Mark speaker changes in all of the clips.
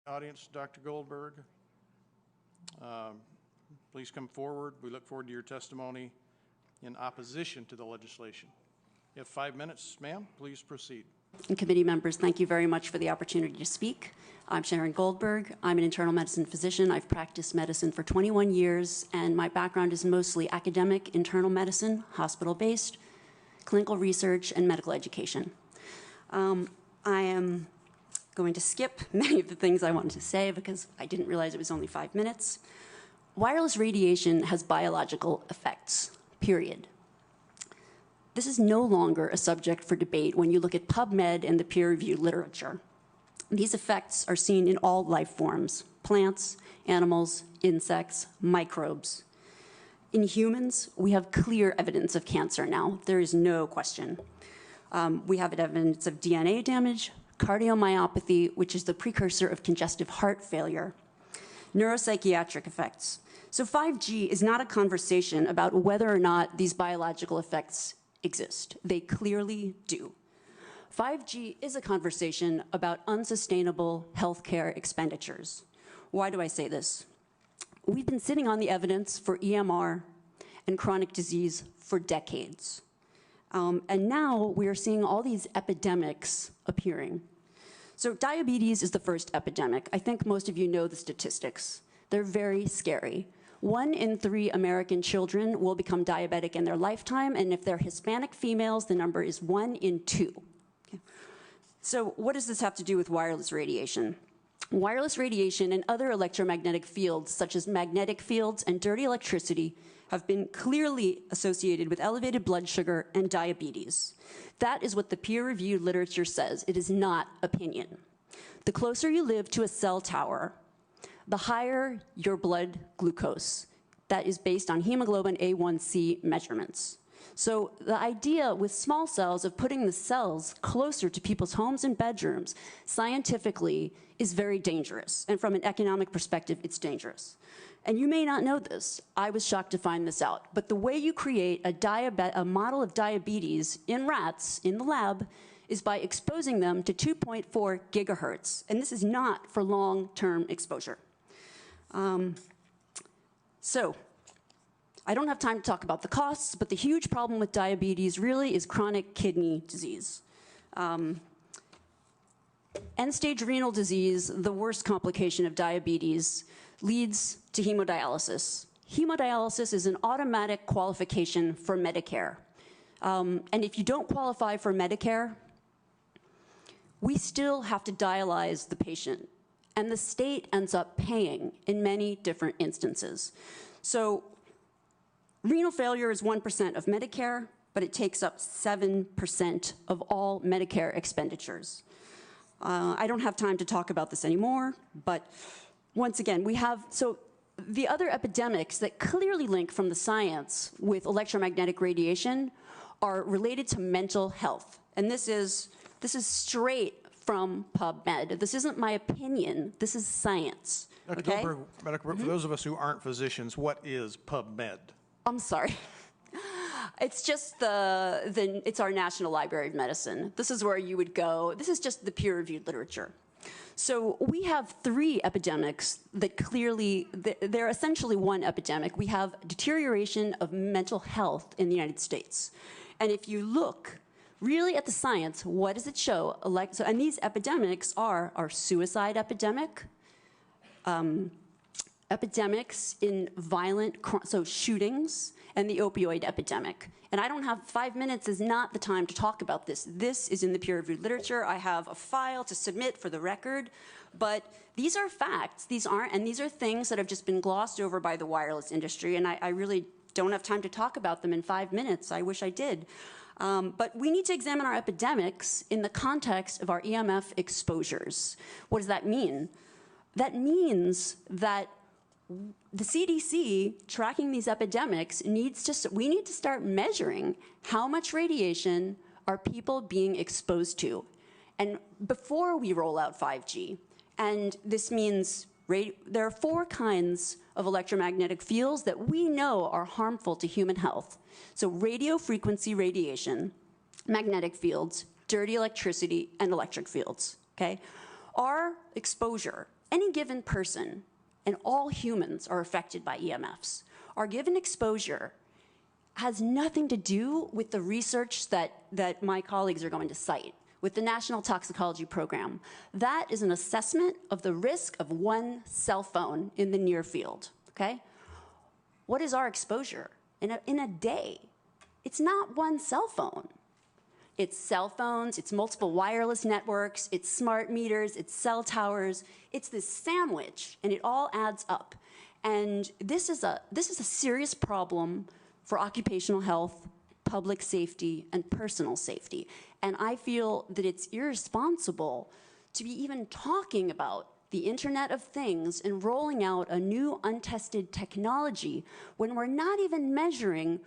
Speaker 1: Audience, Dr. Goldberg, please come forward. We look forward to your testimony in opposition to the legislation. You have 5 minutes, ma'am. Please proceed.
Speaker 2: And committee members, thank you very much for the opportunity to speak. I'm Sharon Goldberg. I'm an internal medicine physician. I've practiced medicine for 21 years, and my background is mostly academic, internal medicine, hospital-based, clinical research, and medical education. I am going to skip many of the things I wanted to say because I didn't realize it was only 5 minutes. Wireless radiation has biological effects, period. This is no longer a subject for debate when you look at PubMed and the peer-reviewed literature. These effects are seen in all life forms: plants, animals, insects, microbes. In humans, we have clear evidence of cancer now. There is no question. We have evidence of DNA damage, cardiomyopathy, which is the precursor of congestive heart failure, neuropsychiatric effects. So 5G is not a conversation about whether or not these biological effects exist. They clearly do. 5G is a conversation about unsustainable healthcare expenditures. Why do I say this? We've been sitting on the evidence for EMR and chronic disease for decades. And now we are seeing all these epidemics appearing. So diabetes is the first epidemic. I think most of you know the statistics. They're very scary. 1 in 3 American children will become diabetic in their lifetime, and if they're Hispanic females, the number is 1 in 2. Okay. So what does this have to do with wireless radiation? Wireless radiation and other electromagnetic fields, such as magnetic fields and dirty electricity, have been clearly associated with elevated blood sugar and diabetes. That is what the peer-reviewed literature says. It is not opinion. The closer you live to a cell tower, the higher your blood glucose. That is based on hemoglobin A1C measurements. So the idea with small cells of putting the cells closer to people's homes and bedrooms scientifically is very dangerous. And from an economic perspective, it's dangerous. And you may not know this. I was shocked to find this out. But the way you create a model of diabetes in rats in the lab is by exposing them to 2.4 gigahertz. And this is not for long-term exposure. So I don't have time to talk about the costs, but the huge problem with diabetes really is chronic kidney disease. End-stage renal disease, the worst complication of diabetes, leads to hemodialysis. Hemodialysis is an automatic qualification for Medicare. And if you don't qualify for Medicare, we still have to dialyze the patient. And the state ends up paying in many different instances. So renal failure is 1% of Medicare, but it takes up 7% of all Medicare expenditures. I don't have time to talk about this anymore, but once again, so the other epidemics that clearly link from the science with electromagnetic radiation are related to mental health. And this is straight from PubMed. This isn't my opinion, this is science.
Speaker 1: Dr.
Speaker 2: Okay?
Speaker 1: Goldberg, for those of us who aren't physicians, what is PubMed?
Speaker 2: I'm sorry. It's just it's our National Library of Medicine. This is where you would go. This is just the peer-reviewed literature. So we have 3 epidemics that clearly, they're essentially one epidemic. We have deterioration of mental health in the United States. And if you look really at the science, what does it show? And these epidemics are our suicide epidemic, epidemics in violent, shootings, and the opioid epidemic. And I don't have 5 minutes is not the time to talk about this. This is in the peer-reviewed literature. I have a file to submit for the record, but these are facts. These aren't, and these are things that have just been glossed over by the wireless industry, and I really don't have time to talk about them in 5 minutes. I wish I did. But we need to examine our epidemics in the context of our EMF exposures. What does that mean? That means that the CDC, tracking these epidemics, we need to start measuring how much radiation are people being exposed to. And before we roll out 5G, and this means there are 4 kinds of electromagnetic fields that we know are harmful to human health. So radio frequency radiation, magnetic fields, dirty electricity, and electric fields, okay? Our exposure any given person, and all humans are affected by EMFs, our given exposure has nothing to do with the research that my colleagues are going to cite, with the National Toxicology Program. That is an assessment of the risk of one cell phone in the near field, okay? What is our exposure in a day? It's not one cell phone. It's cell phones, it's multiple wireless networks, it's smart meters, it's cell towers. It's this sandwich, and it all adds up. And this is a serious problem for occupational health, public safety, and personal safety. And I feel that it's irresponsible to be even talking about the Internet of Things and rolling out a new untested technology when we're not even measuring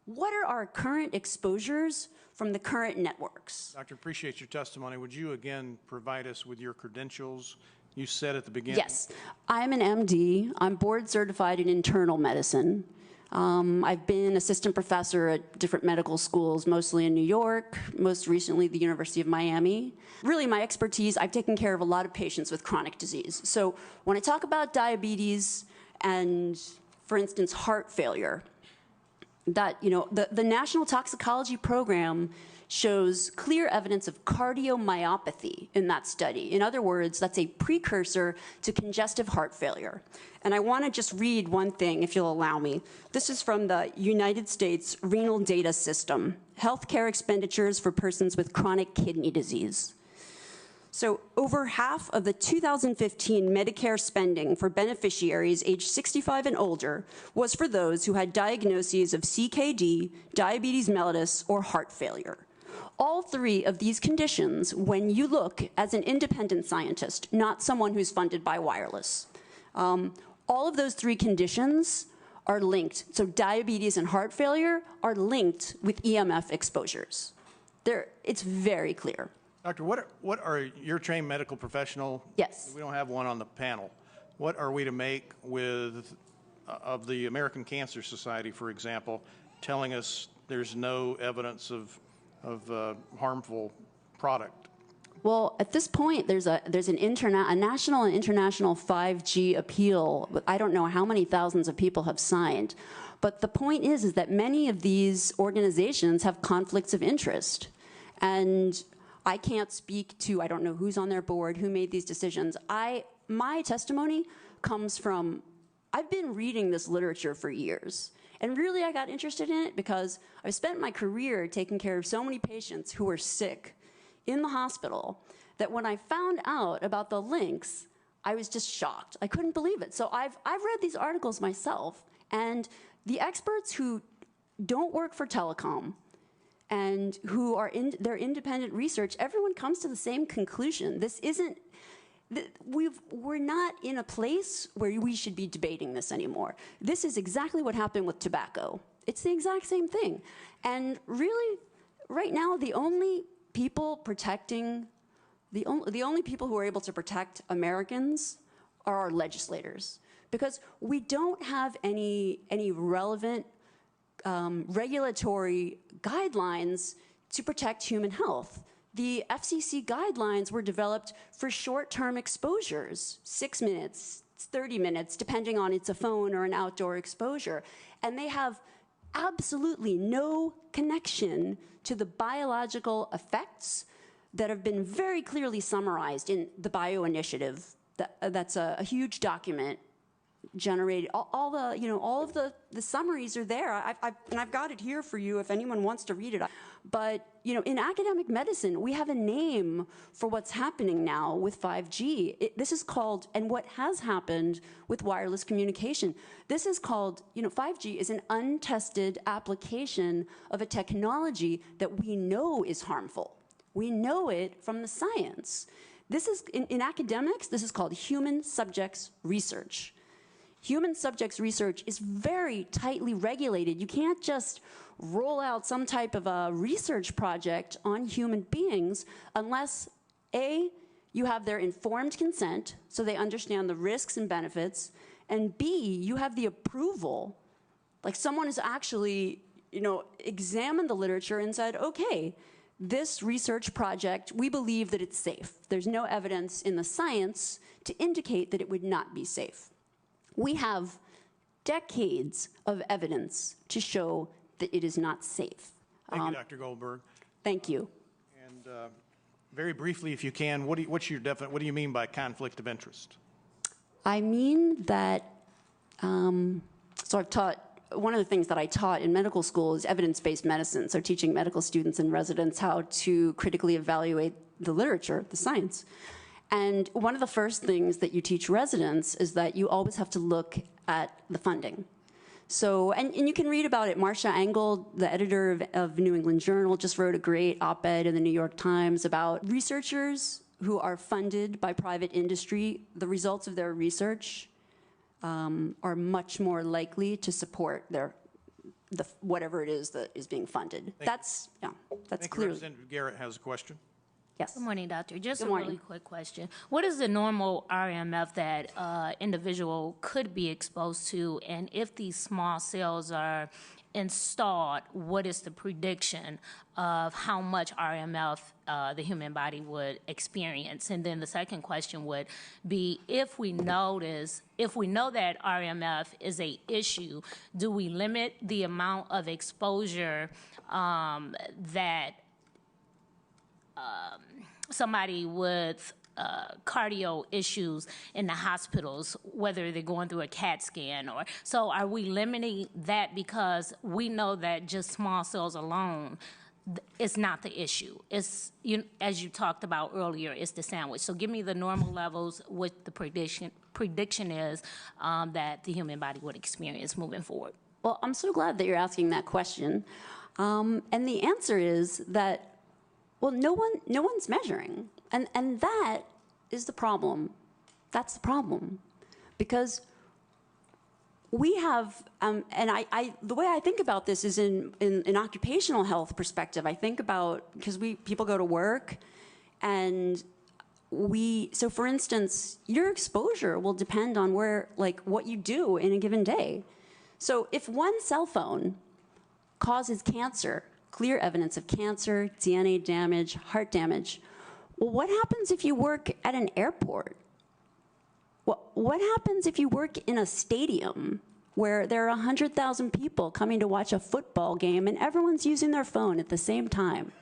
Speaker 2: what are our current exposures from the current networks.
Speaker 1: Doctor, appreciate your testimony. Would you again provide us with your credentials? You said at the beginning.
Speaker 2: Yes, I'm an MD. I'm board certified in internal medicine. I've been assistant professor at different medical schools, mostly in New York, most recently the University of Miami. Really, my expertise, I've taken care of a lot of patients with chronic disease. So when I talk about diabetes and, for instance, heart failure, that, the National Toxicology Program shows clear evidence of cardiomyopathy in that study. In other words, that's a precursor to congestive heart failure. And I want to just read one thing, if you'll allow me. This is from the United States Renal Data System, Healthcare Expenditures for Persons with Chronic Kidney Disease. So over half of the 2015 Medicare spending for beneficiaries aged 65 and older was for those who had diagnoses of CKD, diabetes mellitus, or heart failure. All three of these conditions, when you look as an independent scientist, not someone who's funded by wireless, all of those three conditions are linked. So diabetes and heart failure are linked with EMF exposures. It's very clear.
Speaker 1: Doctor, what are you're a trained medical professional?
Speaker 2: Yes.
Speaker 1: We don't have one on the panel. What are we to make of the American Cancer Society, for example, telling us there's no evidence of harmful product?
Speaker 2: Well, at this point, there's a national and international 5G appeal. I don't know how many thousands of people have signed. But the point is that many of these organizations have conflicts of interest. And I can't speak to, I don't know who's on their board, who made these decisions. My testimony comes from, I've been reading this literature for years. And really, I got interested in it because I've spent my career taking care of so many patients who were sick in the hospital that when I found out about the links, I was just shocked. I couldn't believe it. So I've read these articles myself, and the experts who don't work for telecom and who are in their independent research, everyone comes to the same conclusion. This isn't, we're not in a place where we should be debating this anymore. This is exactly what happened with tobacco. It's the exact same thing. And really, right now, the only people protecting, the only people who are able to protect Americans are our legislators, because we don't have any relevant regulatory guidelines to protect human health. The FCC guidelines were developed for short-term exposures, 6 minutes, 30 minutes, depending on it's a phone or an outdoor exposure. And they have absolutely no connection to the biological effects that have been very clearly summarized in the Bio Initiative. That's a huge document generated. All of the summaries are there. And I've got it here for you if anyone wants to read it. But in academic medicine, we have a name for what's happening now with 5G. This is called, and what has happened with wireless communication, this is called, 5G is an untested application of a technology that we know is harmful. We know it from the science. This is, in academics, this is called human subjects research. Human subjects research is very tightly regulated. You can't just roll out some type of a research project on human beings unless, A, you have their informed consent, so they understand the risks and benefits, and B, you have the approval, like someone has actually, examined the literature and said, okay, this research project, we believe that it's safe. There's no evidence in the science to indicate that it would not be safe. We have decades of evidence to show that it is not safe.
Speaker 1: Thank you, Dr. Goldberg.
Speaker 2: Thank you.
Speaker 1: And very briefly, if you can, what do you mean by conflict of interest?
Speaker 2: I mean that, so I've taught, one of the things that I taught in medical school is evidence-based medicine, so teaching medical students and residents how to critically evaluate the literature, the science. And one of the first things that you teach residents is that you always have to look at the funding. So, and you can read about it. Marcia Engel, the editor of New England Journal, just wrote a great op-ed in the New York Times about researchers who are funded by private industry. The results of their research are much more likely to support whatever it is that is being funded. That's clear.
Speaker 1: Representative Garrett has a question.
Speaker 2: Yes.
Speaker 3: Good morning, doctor. Just
Speaker 2: Good
Speaker 3: a
Speaker 2: morning.
Speaker 3: really quick question. What is the normal RMF that individual could be exposed to? And if these small cells are installed, what is the prediction of how much RMF the human body would experience? And then the second question would be, if we know that RMF is a issue, do we limit the amount of exposure that somebody with cardio issues in the hospitals, whether they're going through a CAT scan, or so are we limiting that because we know that just small cells alone is not the issue? It's, as you talked about earlier, it's the sandwich. So give me the normal levels, what the prediction is that the human body would experience moving forward.
Speaker 2: Well, I'm so glad that you're asking that question. And the answer is that, well, no one's measuring. And that is the problem. That's the problem. Because we have, and the way I think about this is in an occupational health perspective. I think about, because people go to work, and so for instance, your exposure will depend on what you do in a given day. So if one cell phone causes cancer, clear evidence of cancer, DNA damage, heart damage, well, what happens if you work at an airport? What happens if you work in a stadium where there are 100,000 people coming to watch a football game and everyone's using their phone at the same time?